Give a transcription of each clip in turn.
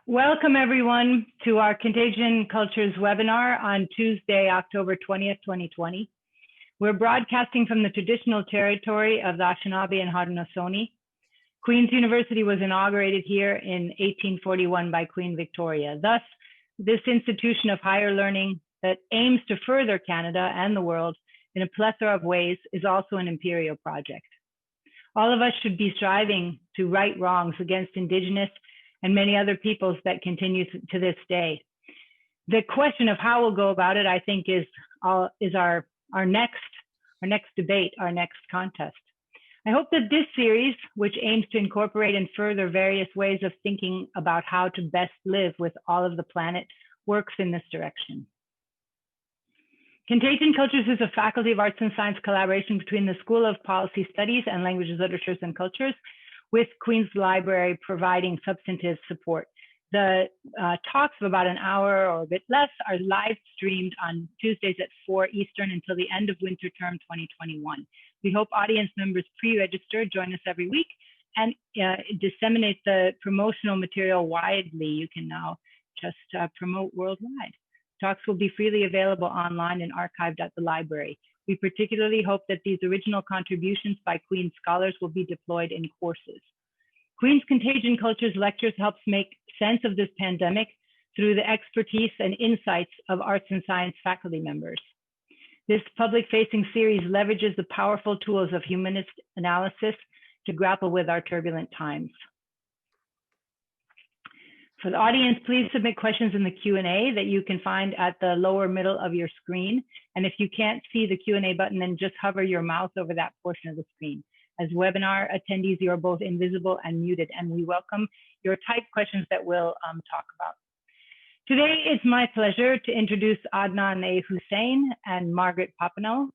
Welcome everyone to our Contagion Cultures webinar on Tuesday, October 20th, 2020. We're broadcasting from the traditional territory of the Anishinaabe and Haudenosaunee. Queen's University was inaugurated here in 1841 by Queen Victoria. Thus, this institution of higher learning that aims to further Canada and the world in a plethora of ways is also an imperial project. All of us should be striving to right wrongs against Indigenous and many other peoples that continue to this day. The question of how we'll go about it, I think, is our next debate, our next contest. I hope that this series, which aims to incorporate and further various ways of thinking about how to best live with all of the planet, works in this direction. Contagion Cultures is a Faculty of Arts and Science collaboration between the School of Policy Studies and Languages, Literatures, and Cultures, with Queen's Library providing substantive support. The talks of about an hour or a bit less are live streamed on Tuesdays at 4 Eastern until the end of winter term 2021. We hope audience members pre-register, join us every week, and disseminate the promotional material widely. You can now just promote worldwide. Talks will be freely available online and archived at the library. We particularly hope that these original contributions by Queen's scholars will be deployed in courses. Queen's Contagion Cultures lectures helps make sense of this pandemic through the expertise and insights of arts and science faculty members. This public-facing series leverages the powerful tools of humanist analysis to grapple with our turbulent times. For the audience, please submit questions in the Q&A that you can find at the lower middle of your screen. And if you can't see the Q&A button, then just hover your mouse over that portion of the screen. As webinar attendees, you are both invisible and muted, and we welcome your typed questions that we'll talk about. Today, it's my pleasure to introduce Adnan Husain and Margaret Pappano.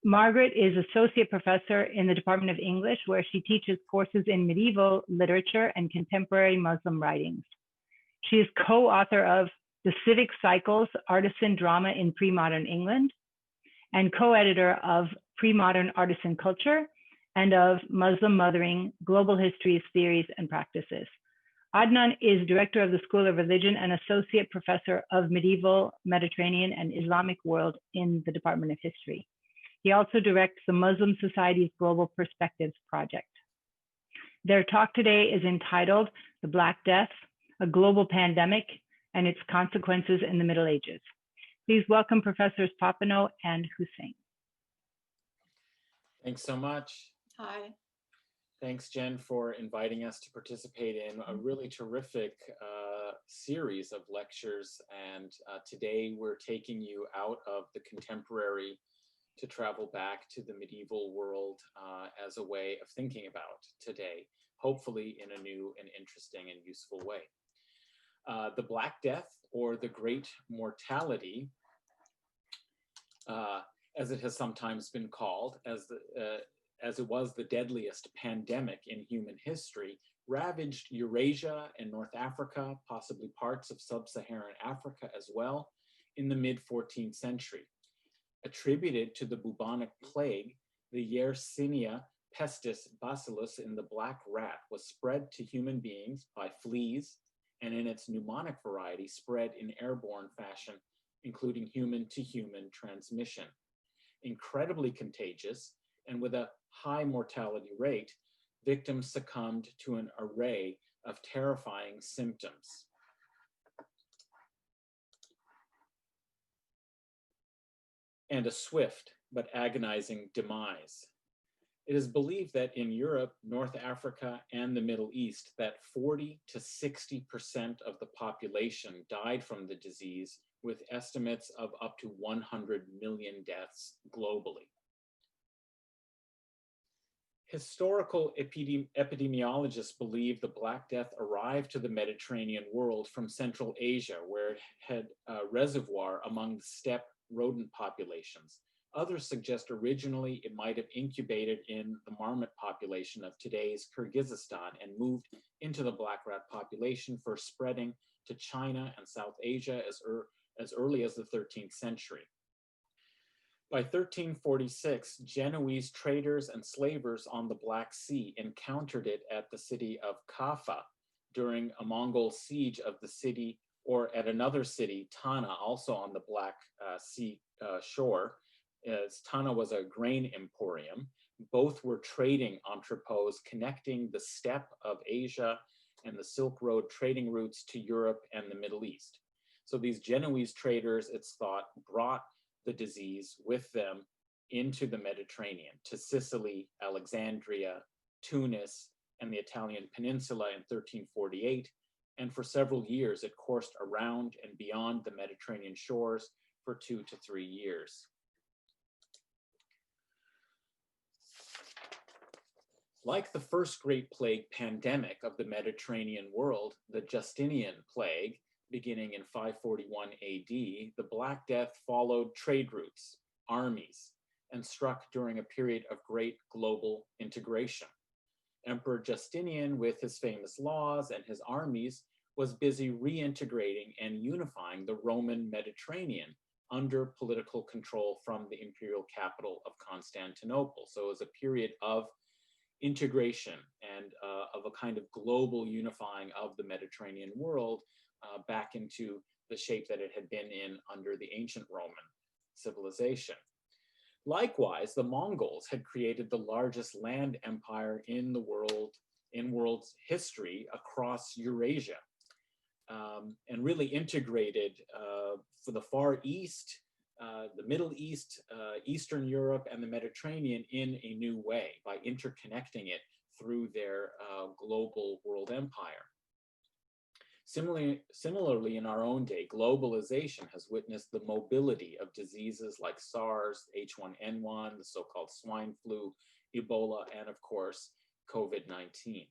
Margaret is Associate Professor in the Department of English, where she teaches courses in medieval literature and contemporary Muslim writings. She is co-author of The Civic Cycles, Artisan Drama in Pre-Modern England, and co-editor of Pre-Modern Artisan Culture and of Muslim Mothering, Global Histories, Theories, and Practices. Adnan is Director of the School of Religion and Associate Professor of Medieval, Mediterranean, and Islamic World in the Department of History. He also directs the Muslim Society's Global Perspectives Project. Their talk today is entitled The Black Death, a Global Pandemic and Its Consequences in the Middle Ages. Please welcome Professors Pappano and Husain. Thanks so much. Hi. Thanks, Jen, for inviting us to participate in a really terrific series of lectures. And today we're taking you out of the contemporary to travel back to the medieval world as a way of thinking about today, hopefully in a new and interesting and useful way. The Black Death, or the Great Mortality, as it has sometimes been called, as it was the deadliest pandemic in human history, ravaged Eurasia and North Africa, possibly parts of sub-Saharan Africa as well, in the mid-14th century. Attributed to the bubonic plague, the Yersinia pestis bacillus in the black rat was spread to human beings by fleas, and in its pneumonic variety spread in airborne fashion, including human-to-human transmission. Incredibly contagious, and with a high mortality rate, victims succumbed to an array of terrifying symptoms. And a swift but agonizing demise. It is believed that in Europe, North Africa, and the Middle East, that 40 to 60% of the population died from the disease, with estimates of up to 100 million deaths globally. Historical epidemiologists believe the Black Death arrived to the Mediterranean world from Central Asia, where it had a reservoir among the steppe rodent populations. Others suggest originally it might have incubated in the marmot population of today's Kyrgyzstan and moved into the black rat population, first spreading to China and South Asia as early as the 13th century. By 1346, Genoese traders and slavers on the Black Sea encountered it at the city of Kaffa, during a Mongol siege of the city, or at another city, Tana, also on the Black Sea shore. Tana was a grain emporium. Both were trading entrepôts connecting the steppe of Asia and the Silk Road trading routes to Europe and the Middle East. So these Genoese traders, it's thought, brought the disease with them into the Mediterranean, to Sicily, Alexandria, Tunis, and the Italian peninsula in 1348. And for several years, it coursed around and beyond the Mediterranean shores for 2 to 3 years. Like the first great plague pandemic of the Mediterranean world, the Justinian plague, beginning in 541 AD, the Black Death followed trade routes, armies, and struck during a period of great global integration. Emperor Justinian, with his famous laws and his armies, was busy reintegrating and unifying the Roman Mediterranean under political control from the imperial capital of Constantinople. So it was a period of integration and of a kind of global unifying of the Mediterranean world back into the shape that it had been in under the ancient Roman civilization. Likewise, the Mongols had created the largest land empire in the world, in world's history, across Eurasia, and really integrated for the Far East, the Middle East, Eastern Europe, and the Mediterranean in a new way by interconnecting it through their global world empire. Similarly, in our own day, globalization has witnessed the mobility of diseases like SARS, H1N1, the so-called swine flu, Ebola, and of course, COVID-19.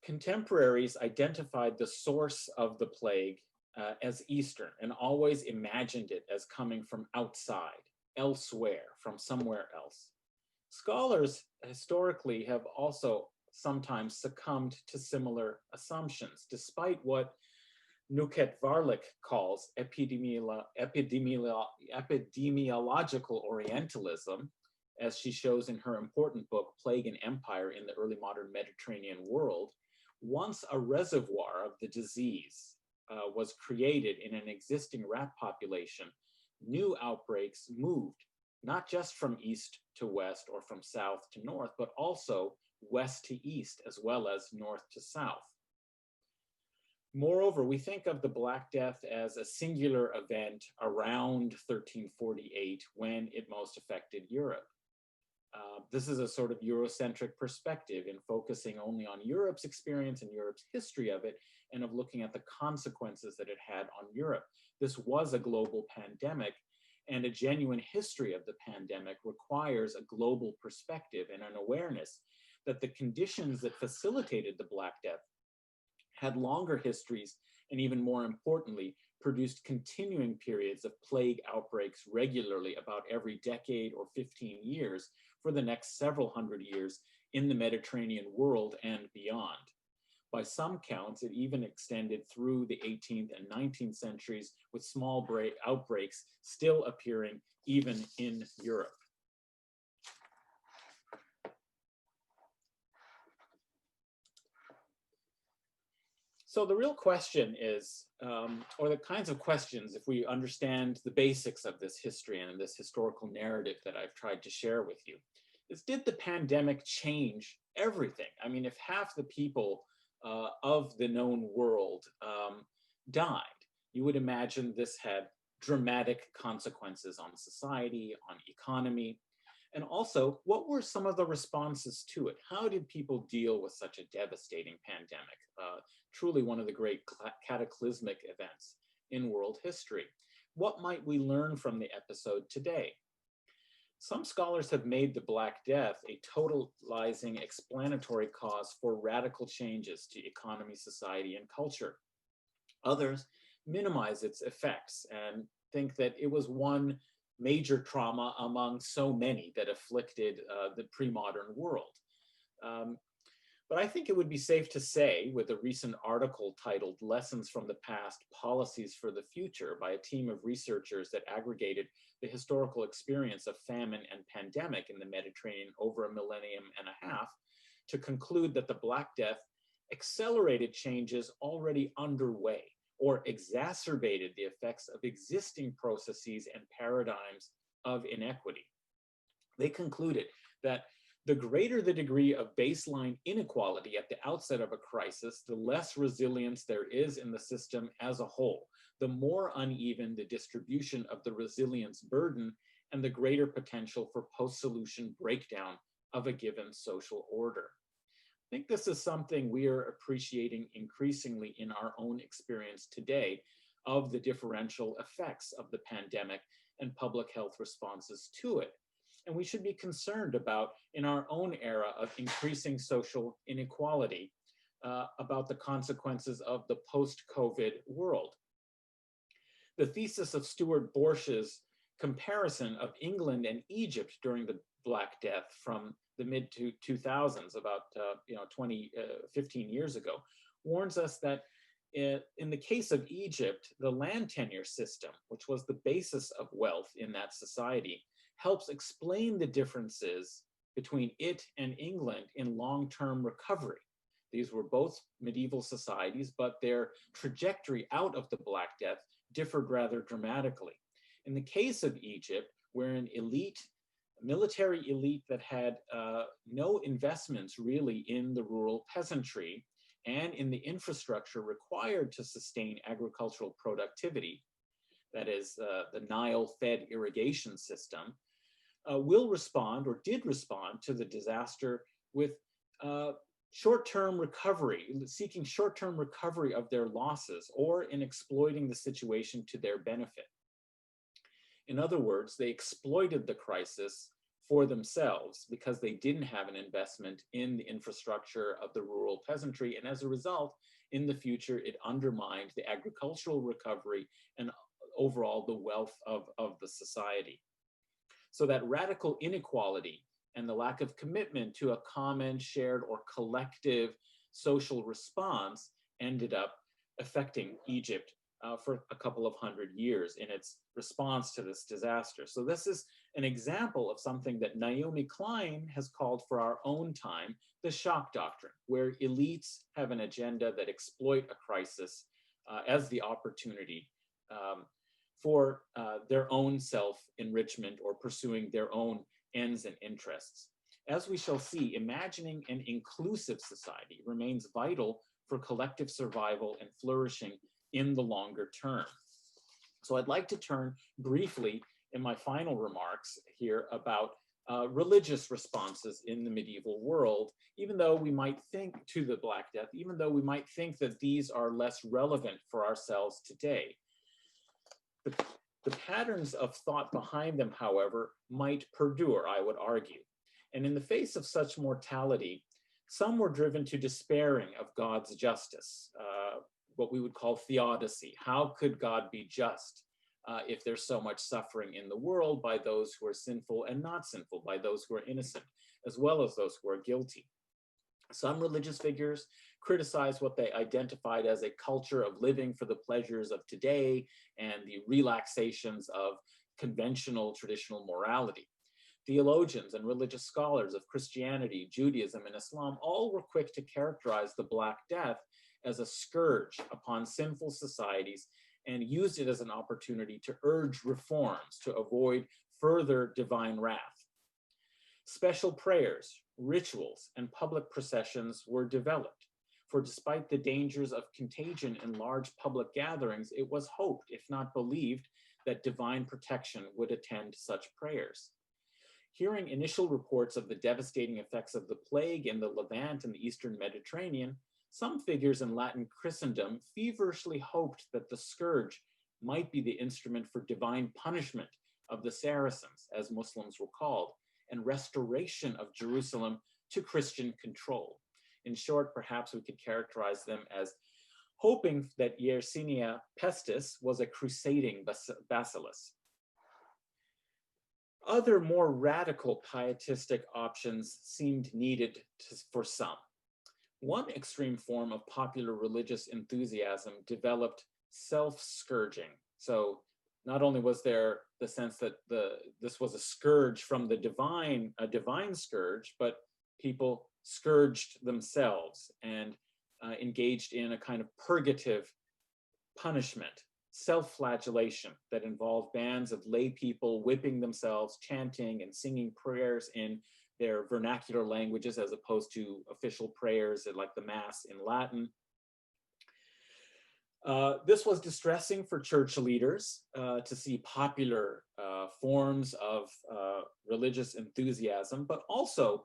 Contemporaries identified the source of the plague as Eastern and always imagined it as coming from outside, elsewhere, from somewhere else. Scholars historically have also sometimes succumbed to similar assumptions, despite what Nuket Varlik calls epidemiological Orientalism, as she shows in her important book, Plague and Empire in the Early Modern Mediterranean World. Once a reservoir of the disease was created in an existing rat population, new outbreaks moved not just from east to west or from south to north, but also west to east as well as north to south. Moreover, we think of the Black Death as a singular event around 1348 when it most affected Europe. This is a sort of Eurocentric perspective in focusing only on Europe's experience and Europe's history of it, and of looking at the consequences that it had on Europe. This was a global pandemic, and a genuine history of the pandemic requires a global perspective and an awareness that the conditions that facilitated the Black Death had longer histories, and even more importantly, produced continuing periods of plague outbreaks regularly about every decade or 15 years for the next several hundred years in the Mediterranean world and beyond. By some counts, it even extended through the 18th and 19th centuries, with small outbreaks still appearing even in Europe. So the real question is, or the kinds of questions, if we understand the basics of this history and this historical narrative that I've tried to share with you, is did the pandemic change everything? I mean, if half the people of the known world died, you would imagine this had dramatic consequences on society, on economy, and also, what were some of the responses to it? How did people deal with such a devastating pandemic? Truly one of the great cataclysmic events in world history. What might we learn from the episode today? Some scholars have made the Black Death a totalizing explanatory cause for radical changes to economy, society, and culture. Others minimize its effects and think that it was one major trauma among so many that afflicted the pre-modern world. But I think it would be safe to say, with a recent article titled Lessons from the Past, Policies for the Future by a team of researchers that aggregated the historical experience of famine and pandemic in the Mediterranean over a millennium and a half, to conclude that the Black Death accelerated changes already underway or exacerbated the effects of existing processes and paradigms of inequity. They concluded that the greater the degree of baseline inequality at the outset of a crisis, the less resilience there is in the system as a whole, the more uneven the distribution of the resilience burden, and the greater potential for post-solution breakdown of a given social order. I think this is something we are appreciating increasingly in our own experience today of the differential effects of the pandemic and public health responses to it. And we should be concerned about, in our own era of increasing social inequality, about the consequences of the post-COVID world. The thesis of Stuart Borch's comparison of England and Egypt during the Black Death from the mid-2000s, about 15 years ago, warns us that in the case of Egypt, the land tenure system, which was the basis of wealth in that society, helps explain the differences between it and England in long-term recovery. These were both medieval societies, but their trajectory out of the Black Death differed rather dramatically. In the case of Egypt, where an elite, military elite that had no investments really in the rural peasantry and in the infrastructure required to sustain agricultural productivity, that is the Nile-fed irrigation system, will respond, or did respond, to the disaster with short-term recovery, seeking short-term recovery of their losses, or in exploiting the situation to their benefit. In other words, they exploited the crisis for themselves because they didn't have an investment in the infrastructure of the rural peasantry, and as a result, in the future, it undermined the agricultural recovery and overall the wealth of the society. So that radical inequality and the lack of commitment to a common, shared, or collective social response ended up affecting Egypt for a couple of hundred years in its response to this disaster. So this is an example of something that Naomi Klein has called for our own time the Shock Doctrine, where elites have an agenda that exploit a crisis as the opportunity for their own self-enrichment or pursuing their own ends and interests. As we shall see, imagining an inclusive society remains vital for collective survival and flourishing in the longer term. So I'd like to turn briefly in my final remarks here about religious responses in the medieval world, even though we might think to the Black Death, even though we might think that these are less relevant for ourselves today. The patterns of thought behind them, however, might perdure, I would argue. And in the face of such mortality, some were driven to despairing of God's justice, what we would call theodicy. How could God be just if there's so much suffering in the world by those who are sinful and not sinful, by those who are innocent, as well as those who are guilty? Some religious figures criticized what they identified as a culture of living for the pleasures of today and the relaxations of conventional traditional morality. Theologians and religious scholars of Christianity, Judaism, and Islam all were quick to characterize the Black Death as a scourge upon sinful societies and used it as an opportunity to urge reforms to avoid further divine wrath. Special prayers, rituals, and public processions were developed, for despite the dangers of contagion in large public gatherings, it was hoped, if not believed, that divine protection would attend such prayers. Hearing initial reports of the devastating effects of the plague in the Levant and the Eastern Mediterranean, some figures in Latin Christendom feverishly hoped that the scourge might be the instrument for divine punishment of the Saracens, as Muslims were called, and restoration of Jerusalem to Christian control. In short, perhaps we could characterize them as hoping that Yersinia Pestis was a crusading bacillus. Other more radical pietistic options seemed needed for some. One extreme form of popular religious enthusiasm developed self-scourging. So not only was there the sense that this was a scourge from the divine, a divine scourge, but people scourged themselves and engaged in a kind of purgative punishment, self-flagellation that involved bands of lay people whipping themselves, chanting and singing prayers in their vernacular languages as opposed to official prayers like the Mass in Latin. This was distressing for church leaders to see popular forms of religious enthusiasm, but also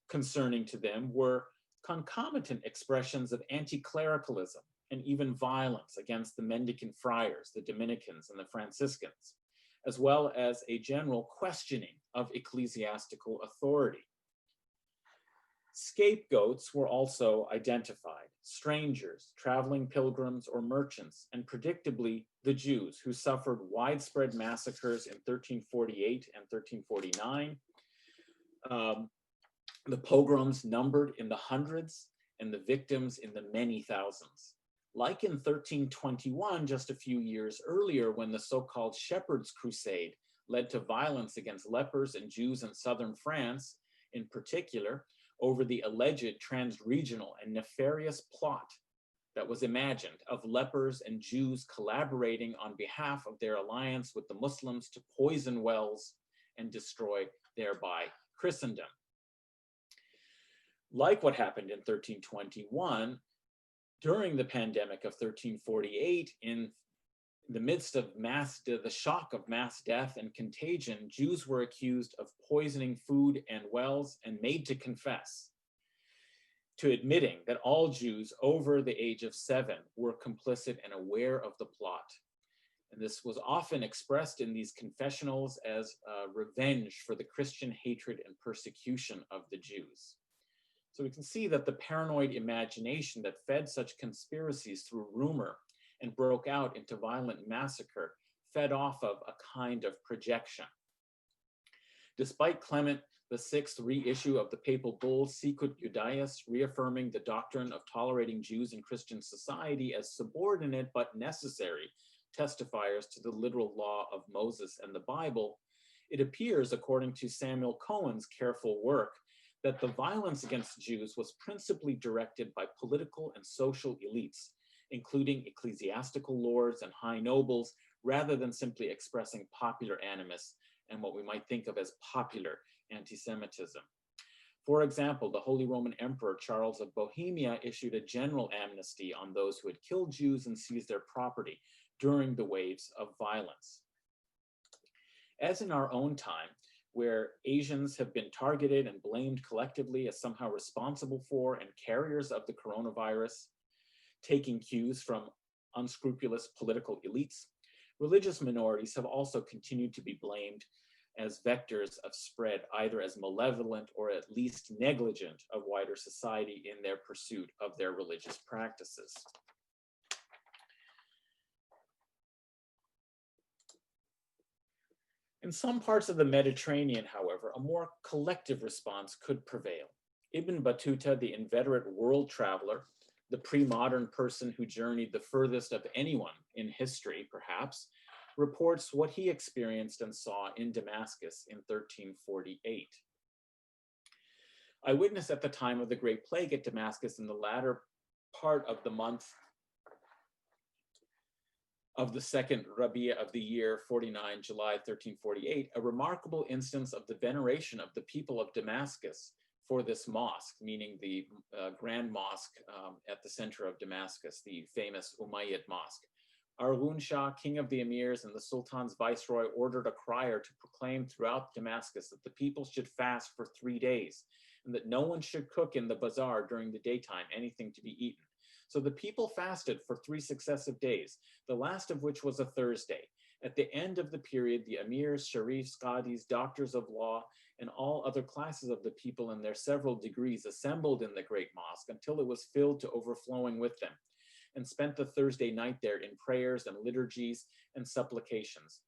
concerning to them were concomitant expressions of anti-clericalism and even violence against the mendicant friars, the Dominicans and the Franciscans, as well as a general questioning of ecclesiastical authority. Scapegoats were also identified: strangers, traveling pilgrims, or merchants, and predictably the Jews, who suffered widespread massacres in 1348 and 1349. The pogroms numbered in the hundreds and the victims in the many thousands. Like in 1321, just a few years earlier, when the so-called Shepherds Crusade led to violence against lepers and Jews in southern France, in particular, over the alleged trans-regional and nefarious plot that was imagined of lepers and Jews collaborating on behalf of their alliance with the Muslims to poison wells and destroy thereby Christendom. Like what happened in 1321, during the pandemic of 1348, in the midst of the shock of mass death and contagion, Jews were accused of poisoning food and wells and made to confess to admitting that all Jews over the age of 7 were complicit and aware of the plot. And this was often expressed in these confessionals as revenge for the Christian hatred and persecution of the Jews. So we can see that the paranoid imagination that fed such conspiracies through rumor and broke out into violent massacre fed off of a kind of projection. Despite Clement VI's reissue of the papal bull Sicut Judaeus, reaffirming the doctrine of tolerating Jews in Christian society as subordinate but necessary testifiers to the literal law of Moses and the Bible, it appears, according to Samuel Cohen's careful work, that the violence against Jews was principally directed by political and social elites, including ecclesiastical lords and high nobles, rather than simply expressing popular animus and what we might think of as popular anti-Semitism. For example, the Holy Roman Emperor Charles of Bohemia issued a general amnesty on those who had killed Jews and seized their property during the waves of violence. As in our own time, where Asians have been targeted and blamed collectively as somehow responsible for and carriers of the coronavirus, taking cues from unscrupulous political elites, religious minorities have also continued to be blamed as vectors of spread, either as malevolent or at least negligent of wider society in their pursuit of their religious practices. In some parts of the Mediterranean, however, a more collective response could prevail. Ibn Battuta, the inveterate world traveler, the pre-modern person who journeyed the furthest of anyone in history, perhaps, reports what he experienced and saw in Damascus in 1348. I witnessed at the time of the Great Plague at Damascus in the latter part of the month of the second Rabi'a of the year 49, July 1348, a remarkable instance of the veneration of the people of Damascus for this mosque, meaning the Grand Mosque at the center of Damascus, the famous Umayyad Mosque. Arghun Shah, king of the emirs and the sultan's viceroy, ordered a crier to proclaim throughout Damascus that the people should fast for 3 days and that no one should cook in the bazaar during the daytime anything to be eaten. So the people fasted for 3 successive days, the last of which was a Thursday. At the end of the period, the emirs, sharifs, qadis, doctors of law, and all other classes of the people in their several degrees assembled in the great mosque until it was filled to overflowing with them, and spent the Thursday night there in prayers and liturgies and supplications.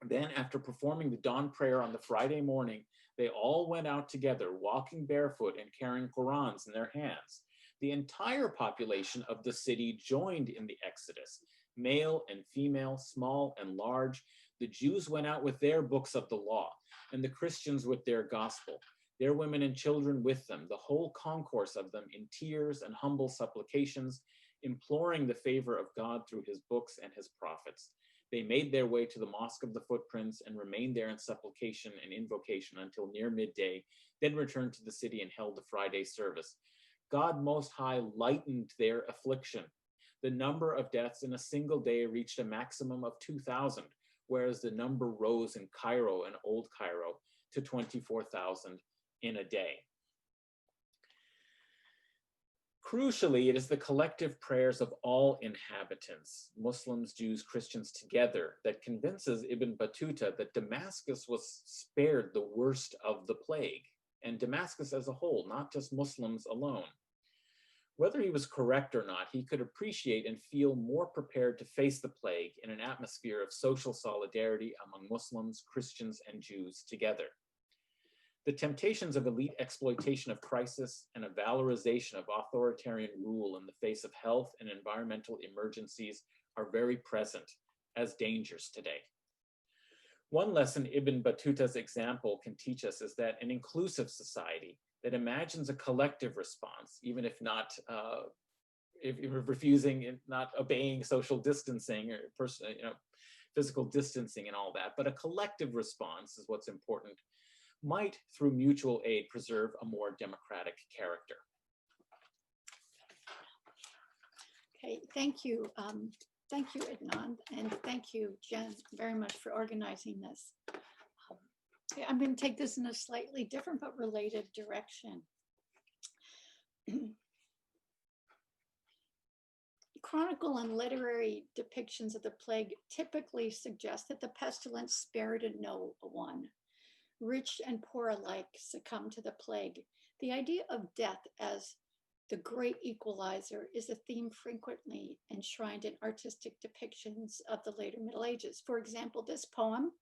Then, after performing the dawn prayer on the Friday morning, they all went out together, walking barefoot and carrying Qurans in their hands. The entire population of the city joined in the exodus, male and female, small and large. The Jews went out with their books of the law, and the Christians with their gospel, their women and children with them, the whole concourse of them in tears and humble supplications, imploring the favor of God through his books and his prophets. They made their way to the Mosque of the Footprints and remained there in supplication and invocation until near midday, then returned to the city and held the Friday service. God Most High lightened their affliction. The number of deaths in a single day reached a maximum of 2,000, whereas the number rose in Cairo and Old Cairo to 24,000 in a day. Crucially, it is the collective prayers of all inhabitants, Muslims, Jews, Christians together, that convinces Ibn Battuta that Damascus was spared the worst of the plague, and Damascus as a whole, not just Muslims alone. Whether he was correct or not, he could appreciate and feel more prepared to face the plague in an atmosphere of social solidarity among Muslims, Christians, and Jews together. The temptations of elite exploitation of crisis and a valorization of authoritarian rule in the face of health and environmental emergencies are very present as dangers today. One lesson Ibn Battuta's example can teach us is that an inclusive society that imagines a collective response, even if not if refusing, not obeying social distancing or physical distancing and all that, but a collective response is what's important, might, through mutual aid, preserve a more democratic character. Okay, thank you. Thank you, Adnan, and thank you, Jen, very much for organizing this. I'm going to take this in a slightly different but related direction. Chronicle and literary depictions of the plague typically suggest that the pestilence spared no one. Rich and poor alike succumbed to the plague. The idea of death as the great equalizer is a theme frequently enshrined in artistic depictions of the later Middle Ages. For example, this poem,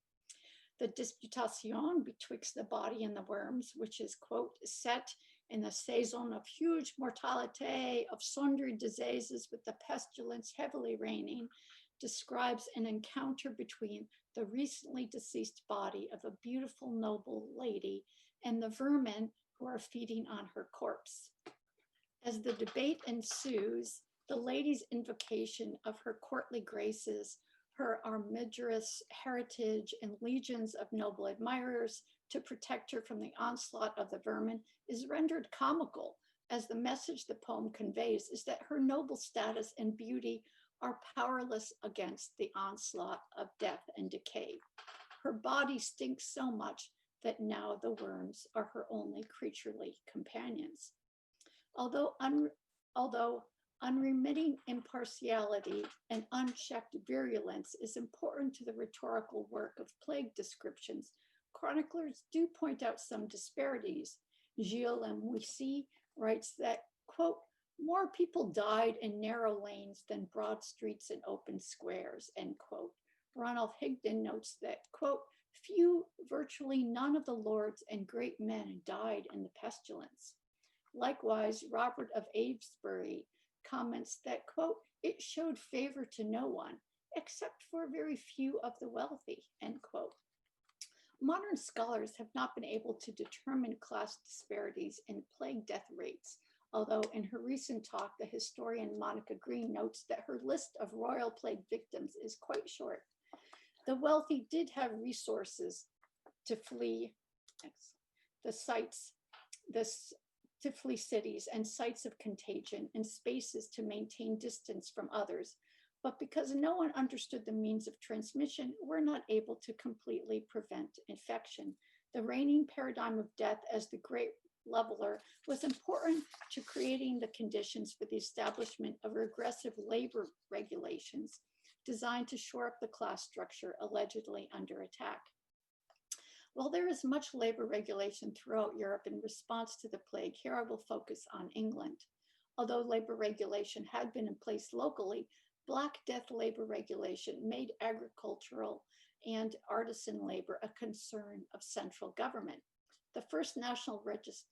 The Disputation betwixt the Body and the Worms, which is, quote, set in the saison of huge mortality, of sundry diseases with the pestilence heavily reigning, describes an encounter between the recently deceased body of a beautiful, noble lady and the vermin who are feeding on her corpse. As the debate ensues, the lady's invocation of her courtly graces, her armigerous heritage, and legions of noble admirers to protect her from the onslaught of the vermin is rendered comical, as the message the poem conveys is that her noble status and beauty are powerless against the onslaught of death and decay. Her body stinks so much that now the worms are her only creaturely companions. Although unremitting impartiality and unchecked virulence is important to the rhetorical work of plague descriptions, chroniclers do point out some disparities. Gilles Lemoussy writes that, quote, more people died in narrow lanes than broad streets and open squares, end quote. Ronald Higdon notes that, quote, few, virtually none of the lords and great men died in the pestilence. Likewise, Robert of Avesbury comments that, quote, it showed favor to no one, except for very few of the wealthy, end quote. Modern scholars have not been able to determine class disparities in plague death rates, although in her recent talk, the historian Monica Green notes that her list of royal plague victims is quite short. The wealthy did have resources to flee to flee cities and sites of contagion and spaces to maintain distance from others. But because no one understood the means of transmission, we're not able to completely prevent infection. The reigning paradigm of death as the great leveler was important to creating the conditions for the establishment of regressive labor regulations designed to shore up the class structure allegedly under attack. While there is much labor regulation throughout Europe in response to the plague, here I will focus on England. Although labor regulation had been in place locally, Black Death labor regulation made agricultural and artisan labor a concern of central government. The first national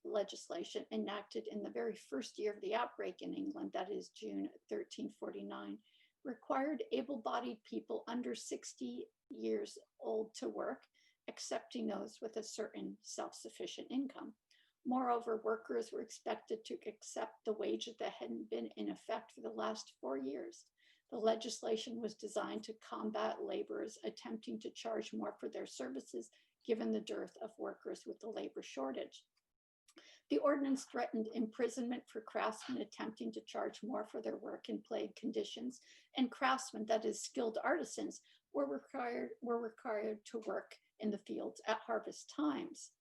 legislation enacted in the very first year of the outbreak in England, that is June 1349, required able-bodied people under 60 years old to work, excepting those with a certain self-sufficient income. Moreover, workers were expected to accept the wages that hadn't been in effect for the last 4 years. The legislation was designed to combat laborers attempting to charge more for their services, given the dearth of workers with the labor shortage. The ordinance threatened imprisonment for craftsmen attempting to charge more for their work in plague conditions, and craftsmen, that is, skilled artisans, were required to work in the fields at harvest times.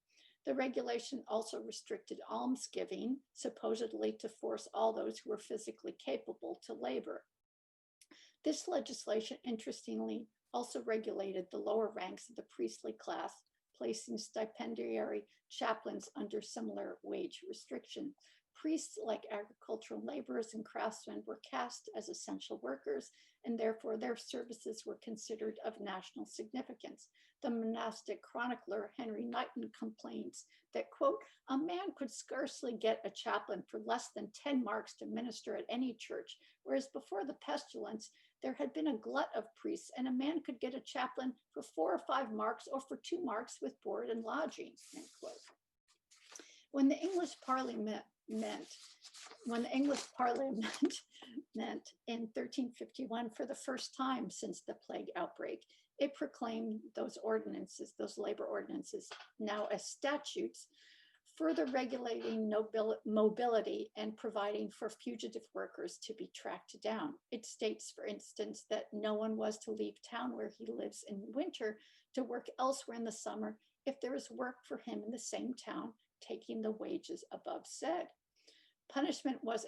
The regulation also restricted almsgiving, supposedly to force all those who were physically capable to labor. This legislation, interestingly, also regulated the lower ranks of the priestly class, placing stipendiary chaplains under similar wage restriction. Priests, like agricultural laborers and craftsmen, were cast as essential workers, and therefore their services were considered of national significance. The monastic chronicler Henry Knighton complains that, quote, a man could scarcely get a chaplain for less than 10 marks to minister at any church, whereas before the pestilence, there had been a glut of priests, and a man could get a chaplain for 4 or 5 marks or for 2 marks with board and lodging, end quote. When the English Parliament met in 1351 for the first time since the plague outbreak, it proclaimed those ordinances, those labor ordinances, now as statutes, further regulating mobility and providing for fugitive workers to be tracked down. It states, for instance, that no one was to leave town where he lives in winter to work elsewhere in the summer if there is work for him in the same town, taking the wages above said. Punishment was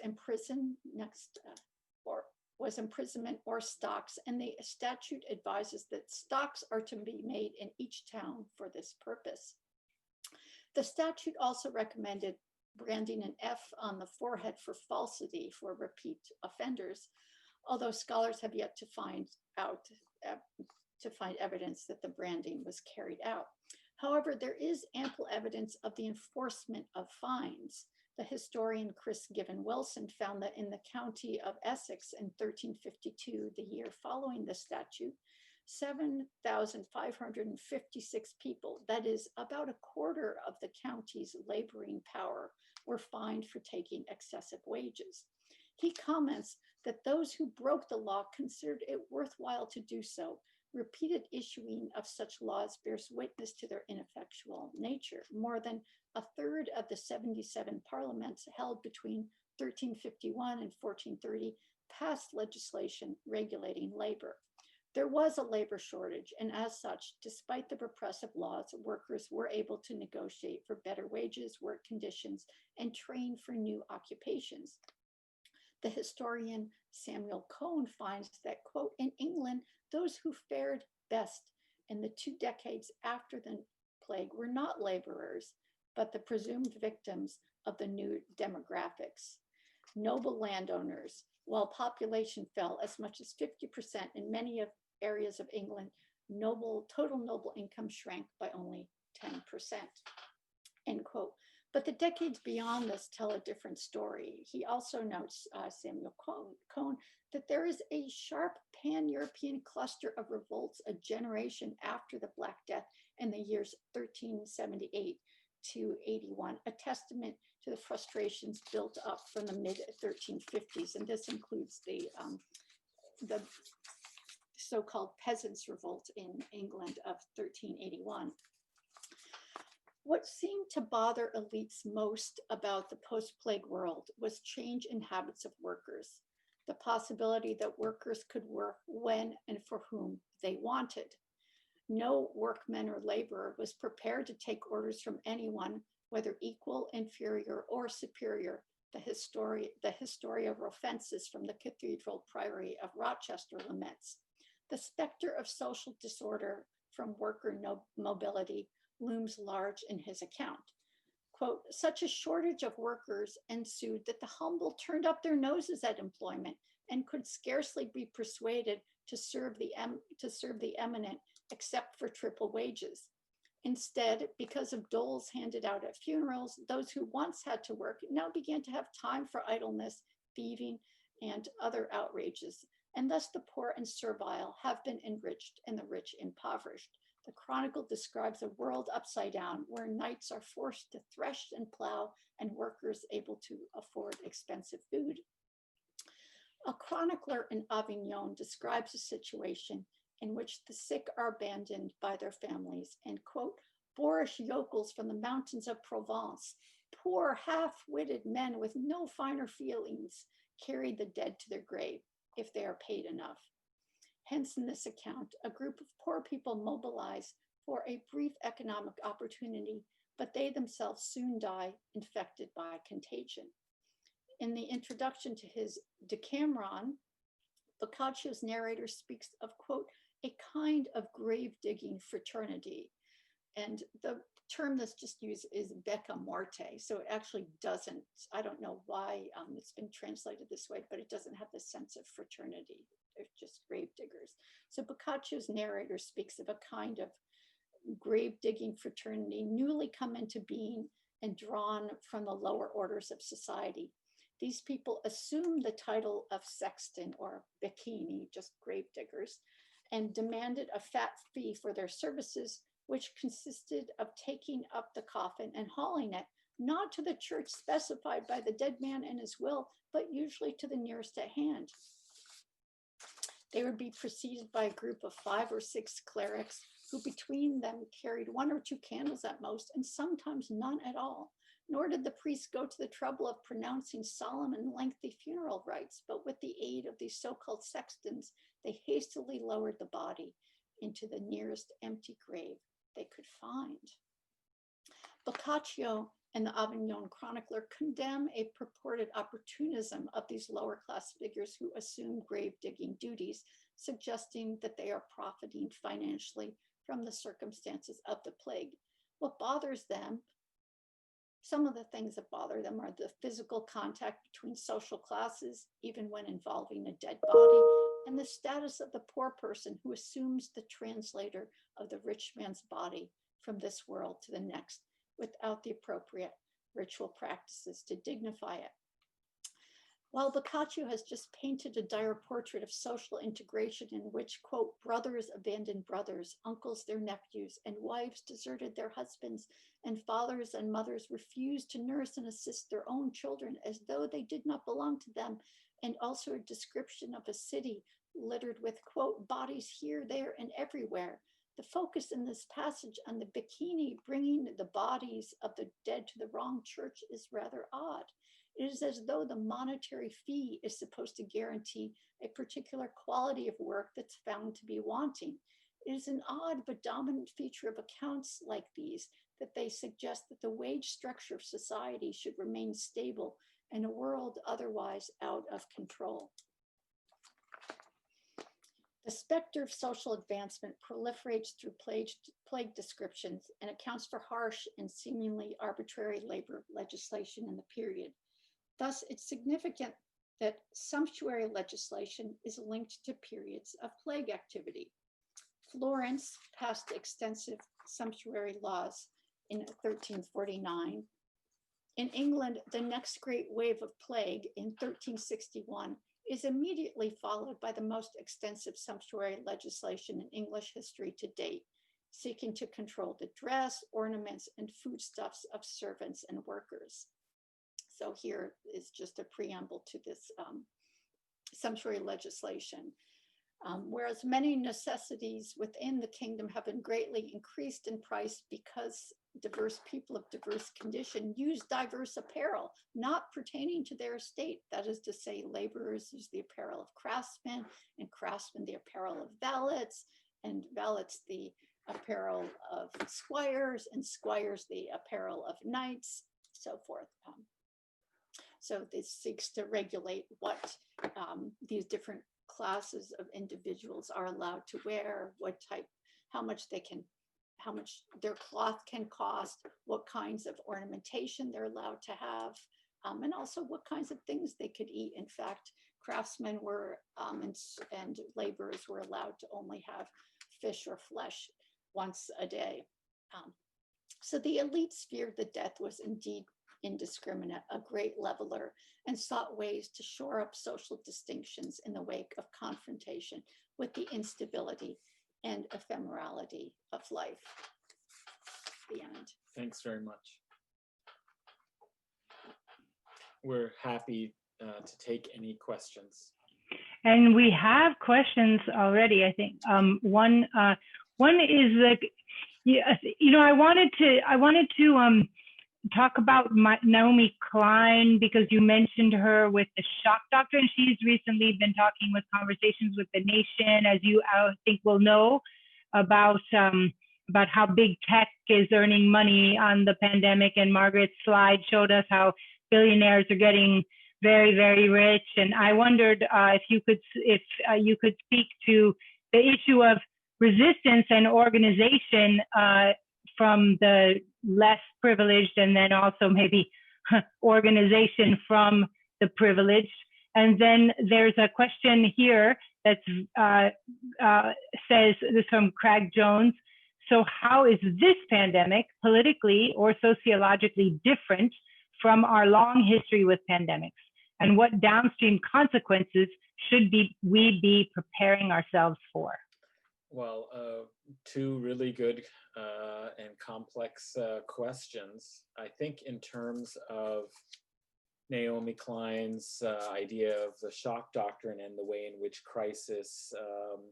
imprisonment or stocks, and the statute advises that stocks are to be made in each town for this purpose. The statute also recommended branding an F on the forehead for falsity for repeat offenders, although scholars have yet to find evidence that the branding was carried out. However, there is ample evidence of the enforcement of fines. The historian Chris Given Wilson found that in the county of Essex in 1352, the year following the statute, 7,556 people, that is about a quarter of the county's laboring power, were fined for taking excessive wages. He comments that those who broke the law considered it worthwhile to do so. Repeated issuing of such laws bears witness to their ineffectual nature. More than a third of the 77 parliaments held between 1351 and 1430 passed legislation regulating labor. There was a labor shortage, and as such, despite the repressive laws, workers were able to negotiate for better wages, work conditions, and train for new occupations. The historian Samuel Cohn finds that, quote, in England, those who fared best in the 2 decades after the plague were not laborers, but the presumed victims of the new demographics. Noble landowners, while population fell as much as 50% in many areas of England, total noble income shrank by only 10%, end quote. But the decades beyond this tell a different story. He also notes, Samuel Cohn, that there is a sharp pan-European cluster of revolts a generation after the Black Death in the years 1378 to 81, a testament to the frustrations built up from the mid-1350s. And this includes the so-called Peasants Revolt in England of 1381. What seemed to bother elites most about the post-plague world was change in habits of workers, the possibility that workers could work when and for whom they wanted. No workman or laborer was prepared to take orders from anyone, whether equal, inferior, or superior. The Historia Rofensis from the Cathedral Priory of Rochester laments. The specter of social disorder from worker mobility looms large in his account. Quote, such a shortage of workers ensued that the humble turned up their noses at employment and could scarcely be persuaded to serve the eminent except for triple wages. Instead, because of doles handed out at funerals, those who once had to work now began to have time for idleness, thieving, and other outrages, and thus the poor and servile have been enriched and the rich impoverished. The chronicle describes a world upside down where knights are forced to thresh and plow and workers able to afford expensive food. A chronicler in Avignon describes a situation in which the sick are abandoned by their families and, quote, boorish yokels from the mountains of Provence, poor half-witted men with no finer feelings, carry the dead to their grave if they are paid enough. Hence, in this account, a group of poor people mobilize for a brief economic opportunity, but they themselves soon die infected by contagion. In the introduction to his Decameron, Boccaccio's narrator speaks of, quote, a kind of grave digging fraternity. And the term that's just used is becca morte. So it actually doesn't, I don't know why it's been translated this way, but it doesn't have the sense of fraternity. They're just grave diggers. So Boccaccio's narrator speaks of a kind of grave digging fraternity newly come into being and drawn from the lower orders of society. These people assumed the title of sexton or bacchini, just grave diggers, and demanded a fat fee for their services, which consisted of taking up the coffin and hauling it, not to the church specified by the dead man in his will, but usually to the nearest at hand. They would be preceded by a group of 5 or 6 clerics who between them carried 1 or 2 candles at most, and sometimes none at all. Nor did the priest go to the trouble of pronouncing solemn and lengthy funeral rites, but with the aid of these so-called sextons, they hastily lowered the body into the nearest empty grave they could find. Boccaccio and the Avignon chronicler condemn a purported opportunism of these lower class figures who assume grave digging duties, suggesting that they are profiting financially from the circumstances of the plague. What bothers them, some of the things that bother them are the physical contact between social classes, even when involving a dead body, and the status of the poor person who assumes the translator of the rich man's body from this world to the next without the appropriate ritual practices to dignify it. While Boccaccio has just painted a dire portrait of social integration in which, quote, brothers abandoned brothers, uncles their nephews, and wives deserted their husbands, and fathers and mothers refused to nurse and assist their own children as though they did not belong to them, and also a description of a city littered with, quote, bodies here, there, and everywhere. The focus in this passage on the bacchini bringing the bodies of the dead to the wrong church is rather odd. It is as though the monetary fee is supposed to guarantee a particular quality of work that's found to be wanting. It is an odd but dominant feature of accounts like these that they suggest that the wage structure of society should remain stable in a world otherwise out of control. The specter of social advancement proliferates through plague descriptions and accounts for harsh and seemingly arbitrary labor legislation in the period. Thus, it's significant that sumptuary legislation is linked to periods of plague activity. Florence passed extensive sumptuary laws in 1349. In England, the next great wave of plague in 1361 is immediately followed by the most extensive sumptuary legislation in English history to date, seeking to control the dress, ornaments, and foodstuffs of servants and workers. So here is just a preamble to this sumptuary legislation. Whereas many necessities within the kingdom have been greatly increased in price because diverse people of diverse condition use diverse apparel, not pertaining to their estate. That is to say, laborers use the apparel of craftsmen, and craftsmen the apparel of valets, and valets the apparel of squires, and squires the apparel of knights, so forth. So this seeks to regulate what these different classes of individuals are allowed to wear, what type, how much their cloth can cost, what kinds of ornamentation they're allowed to have, and also what kinds of things they could eat. In fact, craftsmen were and laborers were allowed to only have fish or flesh once a day. So the elites feared that death was indeed indiscriminate, a great leveler, and sought ways to shore up social distinctions in the wake of confrontation with the instability and ephemerality of life. The end. Thanks very much. We're happy to take any questions. And we have questions already, I think. One is like, you know, I wanted to talk about Naomi Klein, because you mentioned her with the Shock Doctrine. She's recently been talking with Conversations with the Nation, as you, I think, will know, about how big tech is earning money on the pandemic. And Margaret's slide showed us how billionaires are getting very, very rich. And I wondered if you could speak to the issue of resistance and organization from the less privileged, and then also maybe organization from the privileged. And then there's a question here that says, this is from Craig Jones. So how is this pandemic politically or sociologically different from our long history with pandemics? And what downstream consequences should we be preparing ourselves for? Well, two really good and complex questions. I think in terms of Naomi Klein's idea of the shock doctrine and the way in which crisis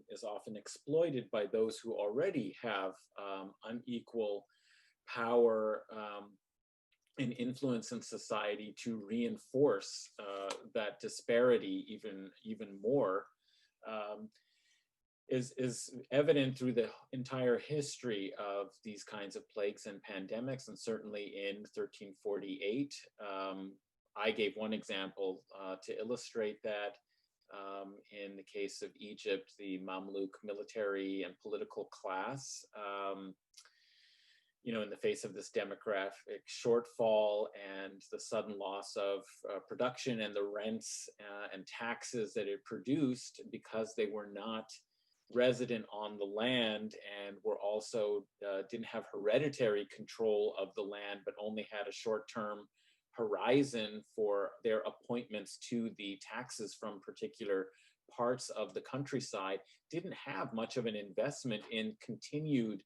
is often exploited by those who already have unequal power and influence in society to reinforce that disparity even more, is evident through the entire history of these kinds of plagues and pandemics, and certainly in 1348. I gave one example to illustrate that. In the case of Egypt, the Mamluk military and political class, in the face of this demographic shortfall and the sudden loss of production and the rents and taxes that it produced, because they were not resident on the land and were also didn't have hereditary control of the land, but only had a short-term horizon for their appointments to the taxes from particular parts of the countryside, didn't have much of an investment in continued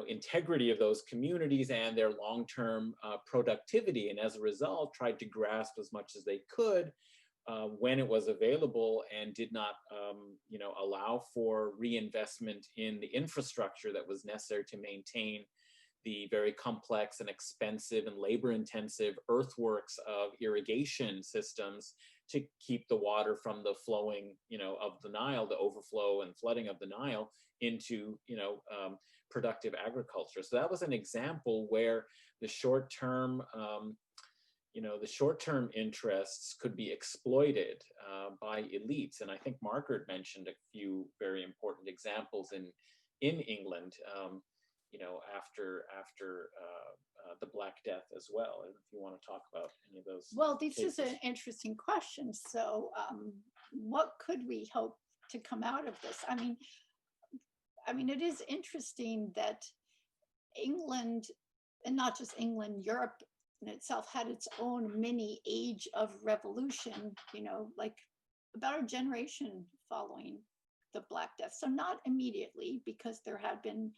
integrity of those communities and their long-term productivity, and as a result tried to grasp as much as they could when it was available, and did not allow for reinvestment in the infrastructure that was necessary to maintain the very complex and expensive and labor-intensive earthworks of irrigation systems to keep the water from the flowing, of the Nile, the overflow and flooding of the Nile into, productive agriculture. So that was an example where the short-term, interests could be exploited by elites. And I think Margaret mentioned a few very important examples in England, after the Black Death as well. If you want to talk about any of those. Well, this cases. is an interesting question. So what could we hope to come out of this? I mean, it is interesting that England, and not just England, Europe in itself had its own mini age of revolution, like about a generation following the Black Death. So not immediately, because there had been,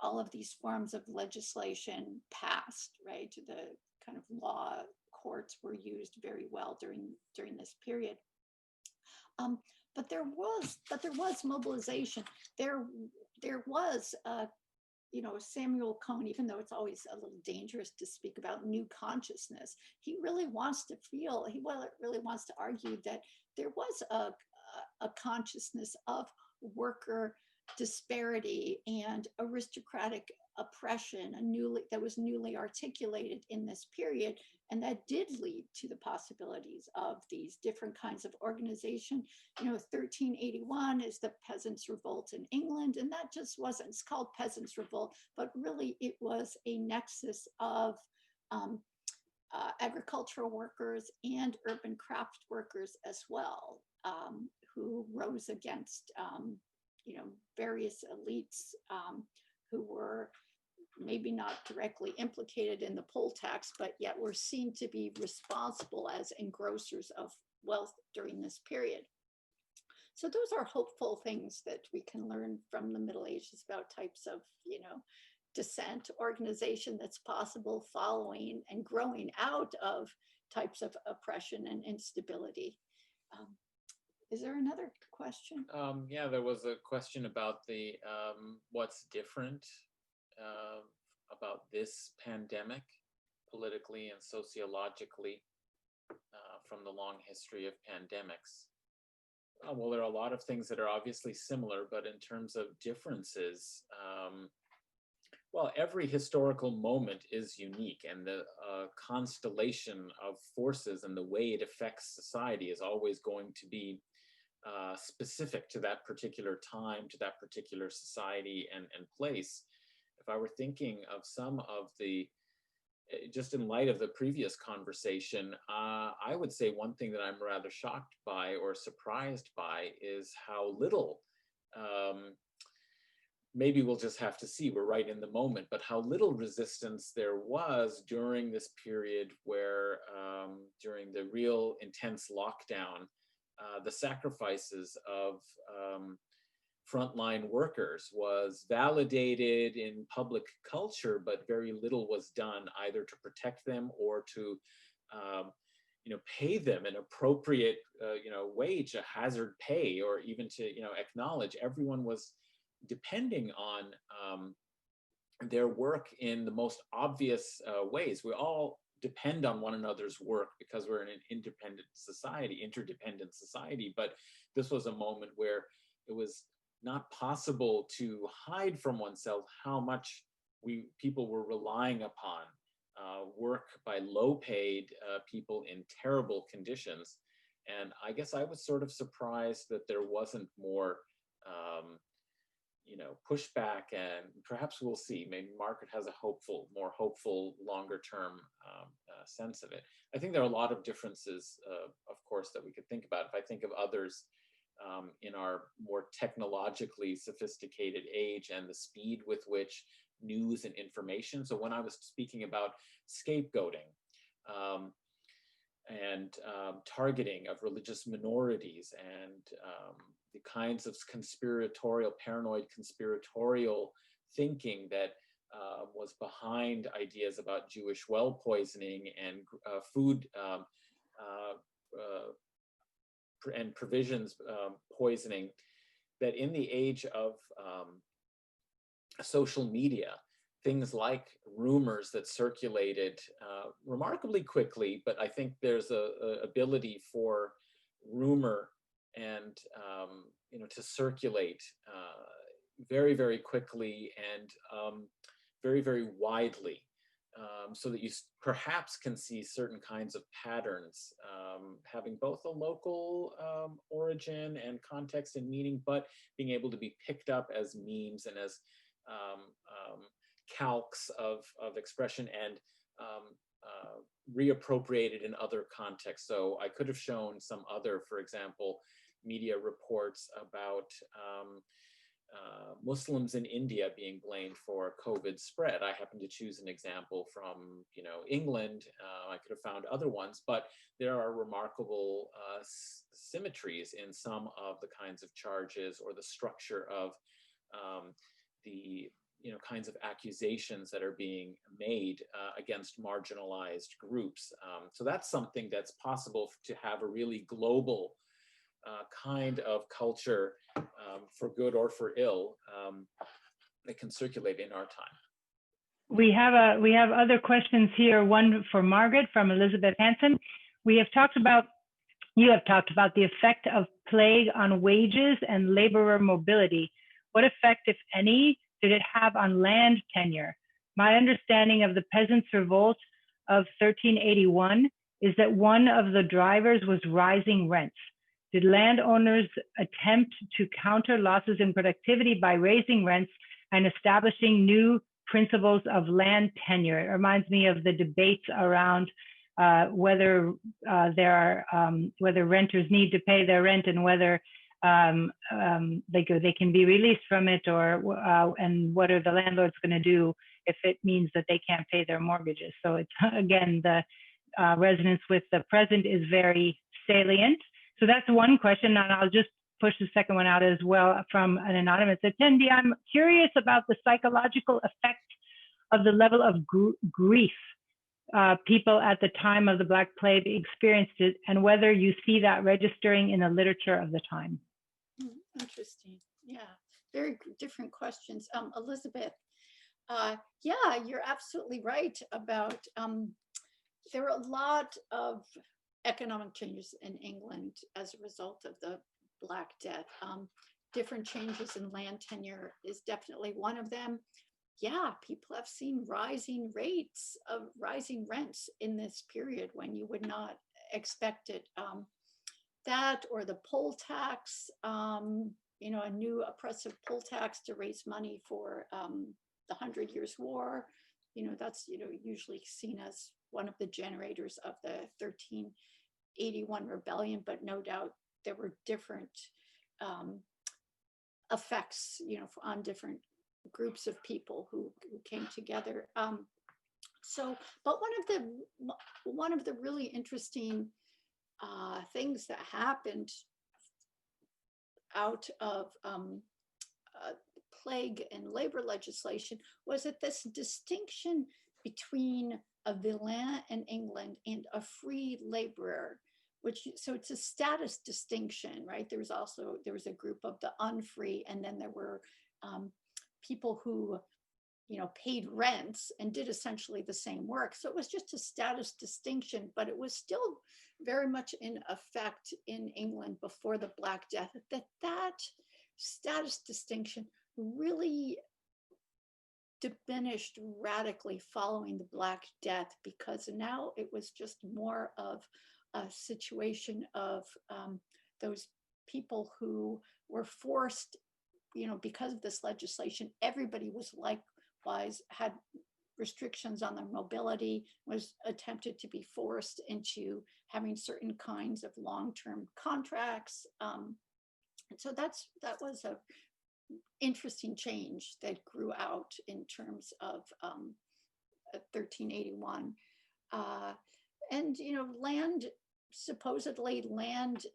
all of these forms of legislation passed, right? The kind of law courts were used very well during this period. But there was mobilization. There was, Samuel Cohn, even though it's always a little dangerous to speak about new consciousness, he really wants to argue that there was a consciousness of worker disparity and aristocratic oppression, that was newly articulated in this period, and that did lead to the possibilities of these different kinds of organization. 1381 is the Peasants Revolt in England, and that just wasn't, it's called Peasants Revolt, but really it was a nexus of agricultural workers and urban craft workers as well, who rose against various elites who were maybe not directly implicated in the poll tax, but yet were seen to be responsible as engrossers of wealth during this period. So those are hopeful things that we can learn from the Middle Ages about types of, dissent, organization that's possible following and growing out of types of oppression and instability. Is there another question? Yeah, there was a question about the what's different about this pandemic politically and sociologically from the long history of pandemics. Well, there are a lot of things that are obviously similar, but in terms of differences, well, every historical moment is unique, and the constellation of forces and the way it affects society is always going to be specific to that particular time, to that particular society and place. If I were thinking of some of the, just in light of the previous conversation, I would say one thing that I'm rather shocked by or surprised by is how little, maybe we'll just have to see, we're right in the moment, but how little resistance there was during this period where, during the real intense lockdown, the sacrifices of frontline workers was validated in public culture, but very little was done either to protect them or to, pay them an appropriate, wage, a hazard pay, or even to, acknowledge everyone was depending on their work in the most obvious ways. We all depend on one another's work because we're in an interdependent society, but this was a moment where it was not possible to hide from oneself how much people were relying upon work by low-paid people in terrible conditions. And I guess I was sort of surprised that there wasn't more pushback, and perhaps we'll see. Maybe Margaret has a more hopeful, longer-term sense of it. I think there are a lot of differences, of course, that we could think about. If I think of others in our more technologically sophisticated age and the speed with which news and information. So when I was speaking about scapegoating and targeting of religious minorities and the kinds of paranoid conspiratorial thinking that was behind ideas about Jewish well poisoning and food and provisions poisoning, that in the age of social media, things like rumors that circulated remarkably quickly, but I think there's a ability for rumor and to circulate very, very quickly and very, very widely, so that you perhaps can see certain kinds of patterns having both a local origin and context and meaning, but being able to be picked up as memes and as calques of expression and reappropriated in other contexts. So I could have shown some other, for example, media reports about Muslims in India being blamed for COVID spread. I happen to choose an example from, England. I could have found other ones, but there are remarkable symmetries in some of the kinds of charges or the structure of the kinds of accusations that are being made against marginalized groups. So that's something that's possible to have a really global kind of culture, for good or for ill, that can circulate in our time. We have other questions here. One for Margaret from Elizabeth Hansen. You have talked about the effect of plague on wages and laborer mobility. What effect, if any, did it have on land tenure? My understanding of the Peasants Revolt of 1381 is that one of the drivers was rising rents. Did landowners attempt to counter losses in productivity by raising rents and establishing new principles of land tenure? It reminds me of the debates around whether renters need to pay their rent and whether they can be released from it, or and what are the landlords going to do if it means that they can't pay their mortgages? So it's again, the resonance with the present is very salient. So that's one question, and I'll just push the second one out as well from an anonymous attendee. I'm curious about the psychological effect of the level of grief people at the time of the Black Plague experienced it, and whether you see that registering in the literature of the time. Interesting. Yeah, very different questions. Elizabeth, yeah, you're absolutely right about there were a lot of economic changes in England as a result of the Black Death. Different changes in land tenure is definitely one of them. Yeah, people have seen rising rates of rising rents in this period when you would not expect it. That or the poll tax, you know, a new oppressive poll tax to raise money for the 100 Years' War. You know, that's, you know, usually seen as one of the generators of the 1381 rebellion, but no doubt there were different effects, you know, on different groups of people who came together. But one of the really interesting things that happened out of plague and labor legislation was that this distinction between a villain in England and a free laborer, so it's a status distinction, right? There was a group of the unfree, and then there were people who, you know, paid rents and did essentially the same work. So it was just a status distinction, but it was still very much in effect in England before the Black Death, that status distinction really diminished radically following the Black Death, because now it was just more of a situation of those people who were forced, you know, because of this legislation, everybody was likewise had restrictions on their mobility, was attempted to be forced into having certain kinds of long-term contracts. And so that was a interesting change that grew out in terms of 1381. And, you know, supposedly land,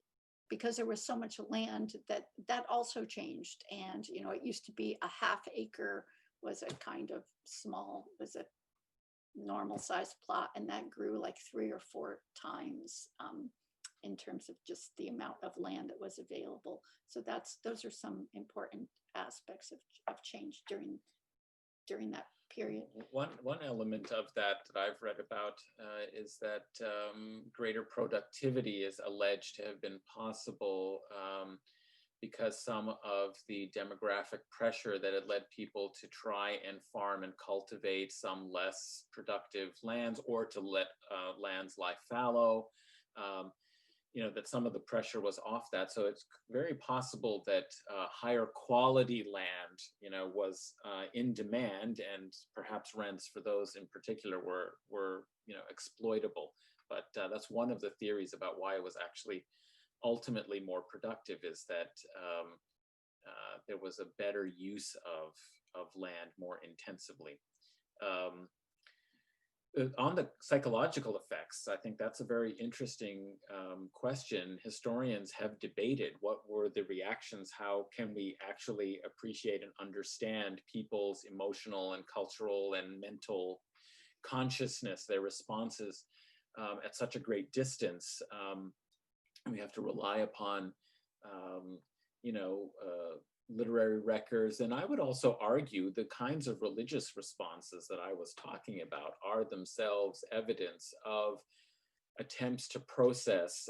because there was so much land, that also changed. And, you know, it used to be a half acre was a kind of was a normal sized plot, and that grew like 3 or 4 times in terms of just the amount of land that was available. So those are some important aspects of change during that period. One element of that I've read about is that greater productivity is alleged to have been possible because some of the demographic pressure that had led people to try and farm and cultivate some less productive lands, or to let lands lie fallow, you know, that some of the pressure was off that. So it's very possible that higher quality land, you know, was in demand, and perhaps rents for those in particular were you know, exploitable. But that's one of the theories about why it was actually ultimately more productive, is that there was a better use of land more intensively. On the psychological effects, I think that's a very interesting question. Historians have debated what were the reactions, how can we actually appreciate and understand people's emotional and cultural and mental consciousness, their responses at such a great distance. We have to rely upon, you know, literary records. And I would also argue the kinds of religious responses that I was talking about are themselves evidence of attempts to process,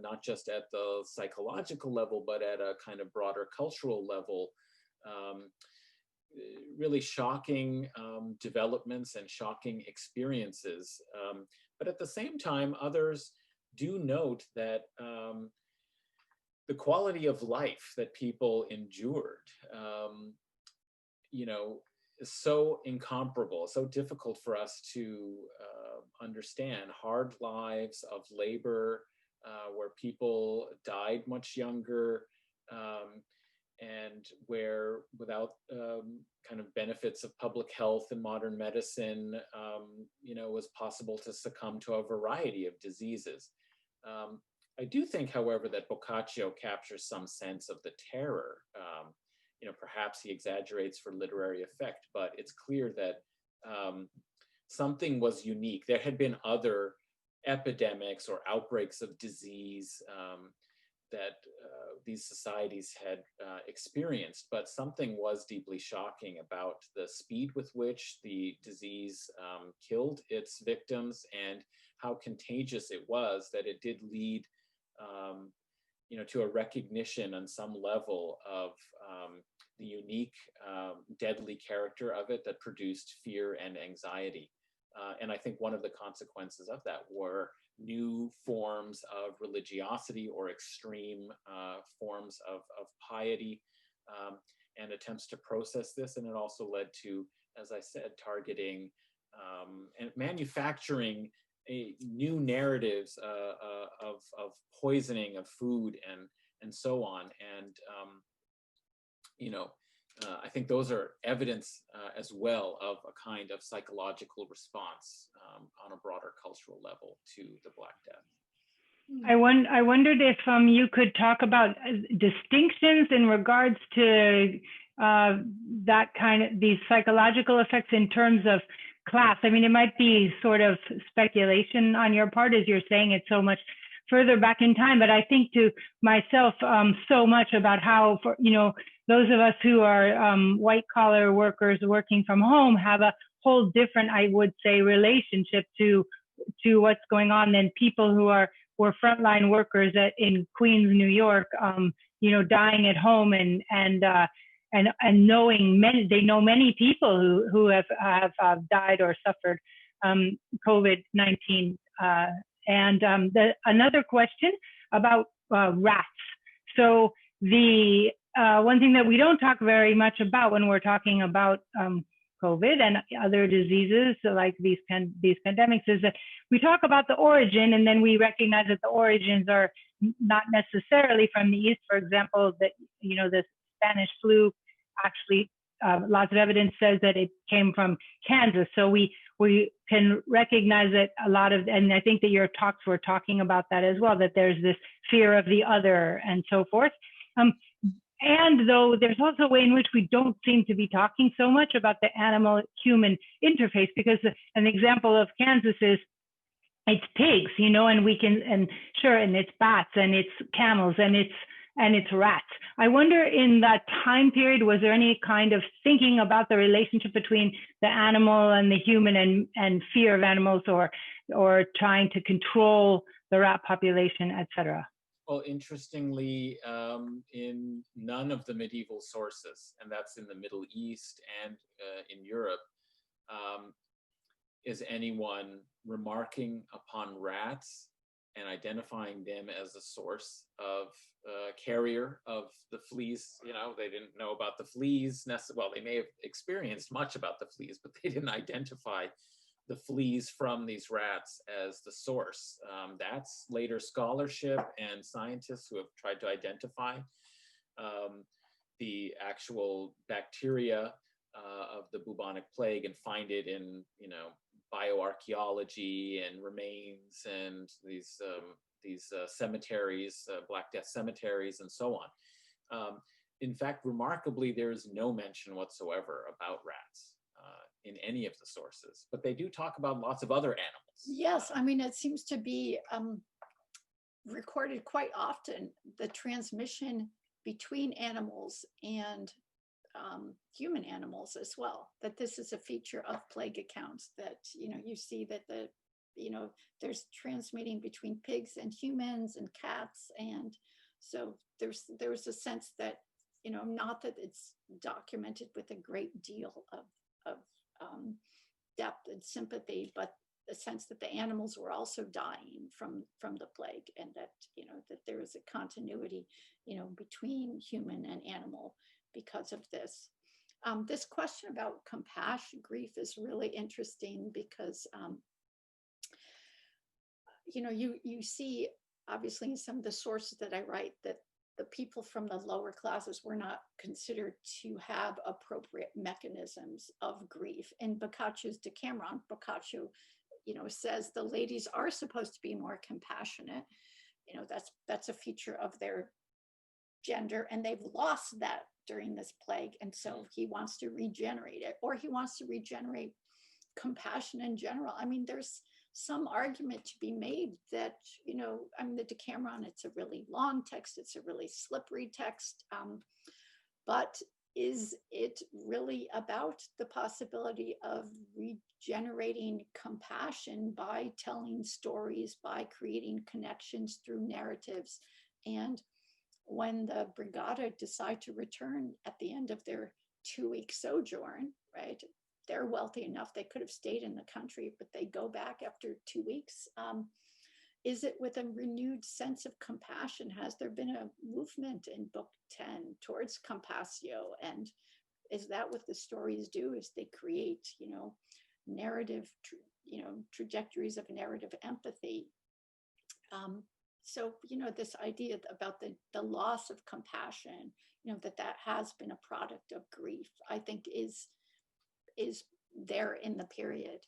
not just at the psychological level, but at a kind of broader cultural level, really shocking developments and shocking experiences. But at the same time, others do note that the quality of life that people endured, you know, is so incomparable, so difficult for us to understand. Hard lives of labor, where people died much younger, and where without kind of benefits of public health and modern medicine, it was possible to succumb to a variety of diseases. I do think, however, that Boccaccio captures some sense of the terror. Perhaps he exaggerates for literary effect, but it's clear that something was unique. There had been other epidemics or outbreaks of disease that these societies had experienced, but something was deeply shocking about the speed with which the disease killed its victims and how contagious it was, that it did lead to a recognition on some level of the unique, deadly character of it that produced fear and anxiety. And I think one of the consequences of that were new forms of religiosity or extreme forms of piety and attempts to process this. And it also led to, as I said, targeting and manufacturing new narratives of poisoning of food and so on. And I think those are evidence as well of a kind of psychological response on a broader cultural level to the Black Death. I wondered if you could talk about distinctions in regards to that kind of these psychological effects in terms of class. I mean, it might be sort of speculation on your part, as you're saying it so much further back in time, but I think to myself so much about how, those of us who are white collar workers working from home have a whole different, I would say, relationship to what's going on than people who were frontline workers in Queens, New York, dying at home and knowing they know many people who have died or suffered COVID-19. Another question about rats. So the one thing that we don't talk very much about when we're talking about COVID and other diseases like these pandemics is that we talk about the origin, and then we recognize that the origins are not necessarily from the East. For example, that the Spanish flu actually lots of evidence says that it came from Kansas. So we can recognize that a lot of, and I think that your talks were talking about that as well, that there's this fear of the other and so forth. And though there's also a way in which we don't seem to be talking so much about the animal-human interface, because an example of Kansas is it's pigs, and we can, and sure, and it's bats and it's camels and it's rats. I wonder, in that time period, was there any kind of thinking about the relationship between the animal and the human and fear of animals or trying to control the rat population, et cetera? Well, interestingly, in none of the medieval sources, and that's in the Middle East and in Europe, is anyone remarking upon rats and identifying them as a source of carrier of the fleas. They didn't know about the fleas. Well, they may have experienced much about the fleas, but they didn't identify the fleas from these rats as the source. That's later scholarship and scientists who have tried to identify the actual bacteria of the bubonic plague and find it in, bioarchaeology and remains and these cemeteries, Black Death cemeteries, and so on. In fact, remarkably, there is no mention whatsoever about rats in any of the sources, but they do talk about lots of other animals. Yes, I mean, it seems to be recorded quite often, the transmission between animals and human animals as well, that this is a feature of plague accounts, that, you see that there's transmitting between pigs and humans and cats. And so there's a sense that, not that it's documented with a great deal of depth and sympathy, but the sense that the animals were also dying from the plague, and that, that there is a continuity, between human and animal because of this. This question about compassion, grief, is really interesting because, you see, obviously, in some of the sources that I write, that the people from the lower classes were not considered to have appropriate mechanisms of grief. In Boccaccio's Decameron, Boccaccio, says the ladies are supposed to be more compassionate. That's a feature of their gender, and they've lost that during this plague. And so he wants to regenerate it, or he wants to regenerate compassion in general. I mean, there's some argument to be made that, the Decameron, it's a really long text, it's a really slippery text, but is it really about the possibility of regenerating compassion by telling stories, by creating connections through narratives? And when the Brigata decide to return at the end of their 2-week sojourn, right? They're wealthy enough, they could have stayed in the country, but they go back after 2 weeks. Is it with a renewed sense of compassion? Has there been a movement in Book 10 towards compassio? And is that what the stories do? Is they create, narrative, trajectories of narrative empathy? So, this idea about the loss of compassion, that has been a product of grief, I think is there in the period.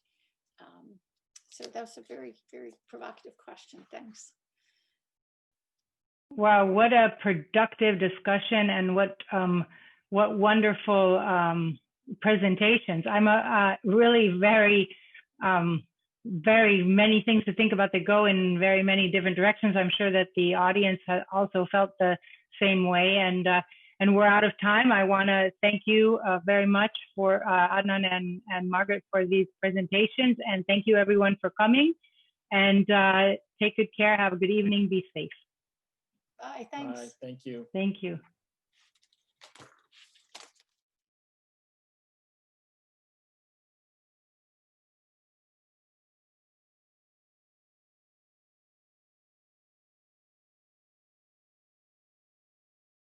So that's a very, very provocative question. Thanks. Wow, what a productive discussion, and what wonderful presentations. I'm really very many things to think about that go in very many different directions. I'm sure that the audience has also felt the same way, and we're out of time. I want to thank you very much for Adnan and Margaret for these presentations, and thank you everyone for coming, and take good care. Have a good evening. Be safe. Bye. Thanks. Bye. Thank you. Thank you.